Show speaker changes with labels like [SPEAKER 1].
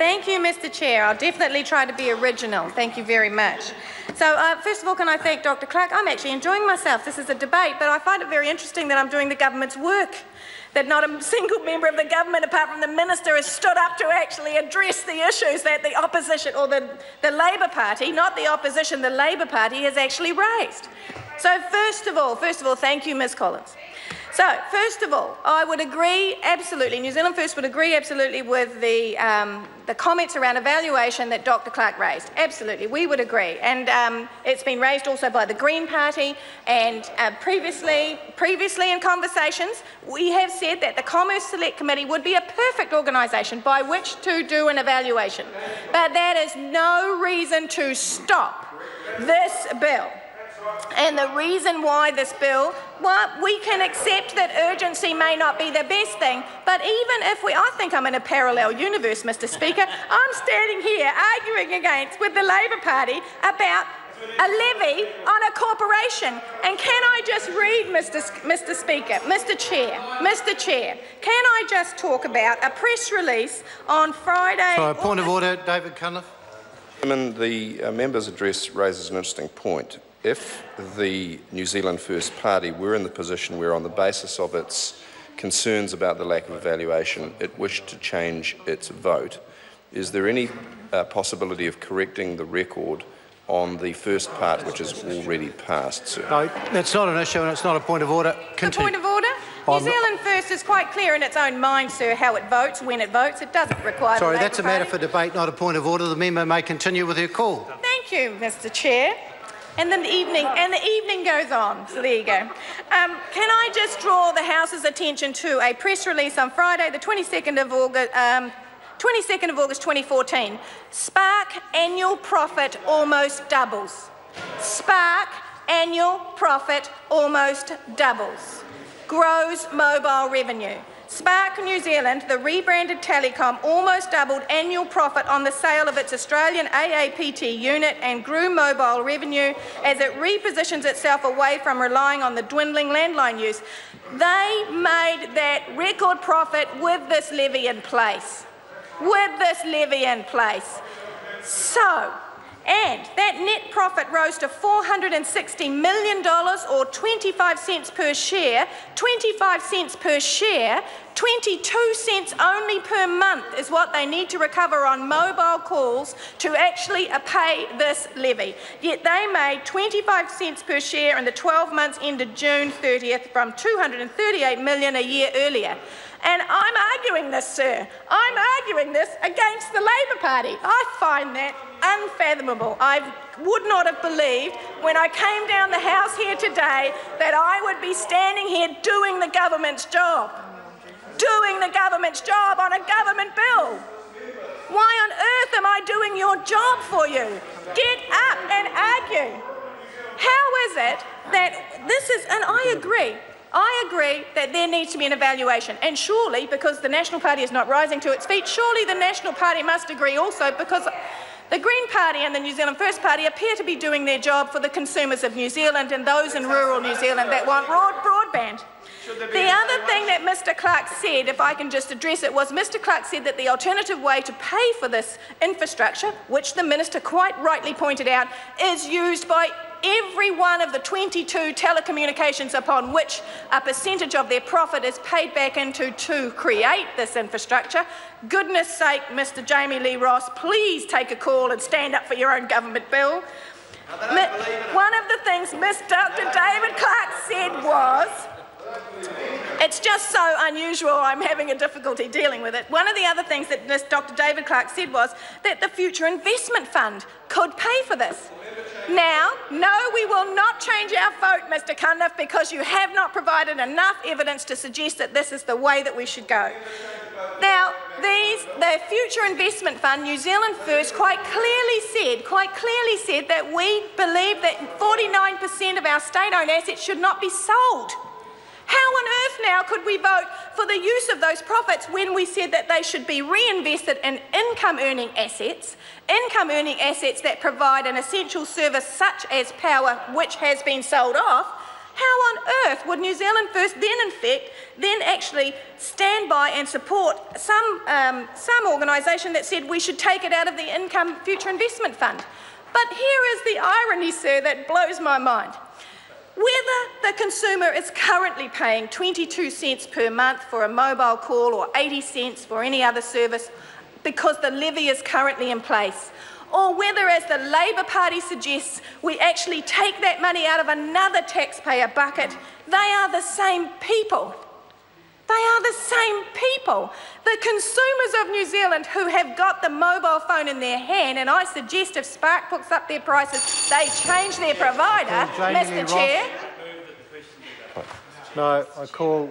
[SPEAKER 1] Thank you, Mr. Chair. I'll definitely try to be original. Thank you very much. So, first of all, can I thank Dr. Clark? I'm actually enjoying myself. This is a debate, but I find it very interesting that I'm doing the government's work, that not a single member of the government, apart from the minister, has stood up to actually address the issues that the opposition, or the Labor Party, not the opposition, the Labor Party, has actually raised. So, first of all, thank you, Ms. Collins. So, first of all, I would agree absolutely, New Zealand First would agree absolutely with the comments around evaluation that Dr. Clark raised. Absolutely, we would agree. And it's been raised also by the Green Party, and previously in conversations, we have said that the Commerce Select Committee would be a perfect organisation by which to do an evaluation. But that is no reason to stop this bill. And the reason why this bill, well, we can accept that urgency may not be the best thing, but even if I think I'm in a parallel universe, Mr. Speaker, I'm standing here arguing with the Labor Party about a levy on a corporation. And can I just read, Mr. Speaker, Mr. Chair, can I just talk about a press release on Friday?
[SPEAKER 2] Sorry, point of order, David Cunliffe.
[SPEAKER 3] The member's address raises an interesting point. If the New Zealand First Party were in the position where, on the basis of its concerns about the lack of evaluation, it wished to change its vote, is there any possibility of correcting the record on the first part, which is already passed, sir?
[SPEAKER 2] No, that's not an issue and it's not a point of order.
[SPEAKER 1] Continue. A point of order? New Zealand First is quite clear in its own mind, sir, how it votes, when it votes. It doesn't require
[SPEAKER 2] Sorry,
[SPEAKER 1] the Labor
[SPEAKER 2] that's a matter for debate, not a point of order. The member may continue with her call.
[SPEAKER 1] Thank you, Mr. Chair. And then the evening goes on. So there you go. Can I just draw the House's attention to a press release on Friday, the 22nd of August 2014. Spark annual profit almost doubles. Spark annual profit almost doubles. Grows mobile revenue. Spark New Zealand, the rebranded Telecom, almost doubled annual profit on the sale of its Australian AAPT unit and grew mobile revenue as it repositions itself away from relying on the dwindling landline use. They made that record profit with this levy in place. And that net profit rose to $460 million, or 25 cents per share. 25 cents per share, 22 cents only per month is what they need to recover on mobile calls to actually pay this levy. Yet they made 25 cents per share in the 12 months ended June 30th from $238 million a year earlier. And I'm arguing this, sir. I'm arguing this against the Labor Party. I find that unfathomable. I would not have believed when I came down the House here today that I would be standing here doing the government's job. On a government bill. Why on earth am I doing your job for you? Get up and argue. How is it that this is, and I agree that there needs to be an evaluation, and surely, because the National Party is not rising to its feet, surely the National Party must agree also, because the Green Party and the New Zealand First Party appear to be doing their job for the consumers of New Zealand and those in rural New Zealand that want broadband. The other thing that Mr. Clark said, if I can just address it, was Mr. Clark said that the alternative way to pay for this infrastructure, which the Minister quite rightly pointed out, is used by every one of the 22 telecommunications upon which a percentage of their profit is paid back into to create this infrastructure. Goodness sake, Mr. Jamie Lee Ross, please take a call and stand up for your own government bill. One of the things Dr. David Clark said was, it's just so unusual, I'm having a difficulty dealing with it. One of the other things that Dr. David Clark said was that the Future Investment Fund could pay for this. Now, no, we will not change our vote, Mr. Cunliffe, because you have not provided enough evidence to suggest that this is the way that we should go. Now, the Future Investment Fund, New Zealand First, quite clearly said that we believe that 49% of our state-owned assets should not be sold. How on earth now could we vote for the use of those profits when we said that they should be reinvested in income-earning assets that provide an essential service such as power, which has been sold off? How on earth would New Zealand First then actually stand by and support some organisation that said we should take it out of the Income Future Investment Fund? But here is the irony, sir, that blows my mind. Whether the consumer is currently paying 22 cents per month for a mobile call or 80 cents for any other service because the levy is currently in place, or whether, as the Labour Party suggests, we actually take that money out of another taxpayer bucket, they are the same people. They are the same people. The consumers of New Zealand who have got the mobile phone in their hand, and I suggest if Spark puts up their prices, they change their provider, Mr. Chair.
[SPEAKER 4] No, I call